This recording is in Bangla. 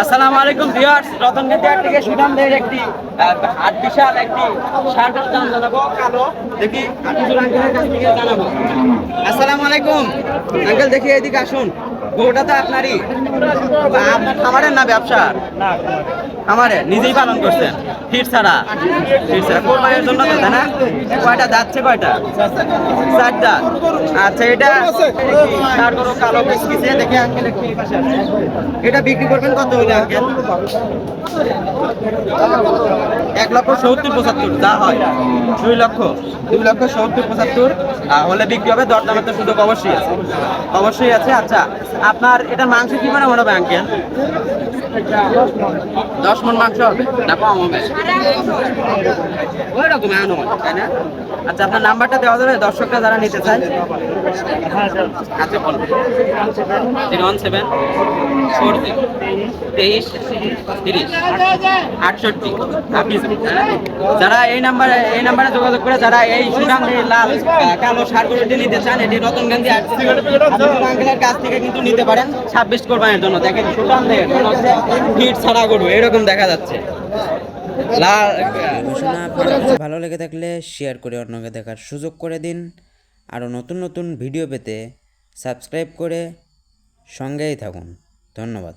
আসসালামু আলাইকুম ভিউয়ার্স, রতনগঞ্জ থেকে সুনামদের একটি হাট বিশাল একটি শার্টের দাম জানাবো কালো। দেখি আটিজুর আঙ্কেলের কাছ থেকে জানাবো। আসসালামু আলাইকুম আঙ্কেল, দেখি এদিকে আসুন। গরুটা তো আপনারই, আপনার খামারের না ব্যবসার? খামারে নিজেই পালন করছেন? ফিট ছাড়া কোরবানির জন্য তো, তাই না? কয়টা যাচ্ছে, কয়টা? 4 দাঁত। আচ্ছা, এটা ষাট গরু কালো কিসে দেখে আঙ্কেল একটু এই পাশে আসুন। এটা বিক্রি করবেন কত হলে আঙ্কেল? 1,70,75,000 যা হয়। 2,70,75,000 হলে বিক্রি হবে। দরদামের তো সুযোগ অবশ্যই আছে, অবশ্যই আছে। আচ্ছা, আপনার এটা মাংস কি মানে মনে হবে আঙ্কেল? 10 মণ মাংস হবে না কম হবে? ওই রকম তাই না? আচ্ছা, আপনার নাম্বারটা দেওয়া যাবে দর্শকরা যারা নিতে চায়? আচ্ছা বলুন। 017-40-23-30-68। যারা এই নাম্বারে যোগাযোগ করে যারা এই সুনামদের লাল কালো ষাঁড় গরুটি নিতে চান, এটি রতনগঞ্জ আঙ্কেলের কাছ থেকে কিন্তু নিতে পারেন 26 কোরবানির জন্য। দেখেন সুনামদের ফিট ছাড়া গরু এরকম দেখা যাচ্ছে। আপনাদের কাছে ভালো লেগে থাকলে শেয়ার করে অন্যকে দেখার সুযোগ করে দিন। আরও নতুন নতুন ভিডিও পেতে সাবস্ক্রাইব করে সঙ্গেই থাকুন। ধন্যবাদ।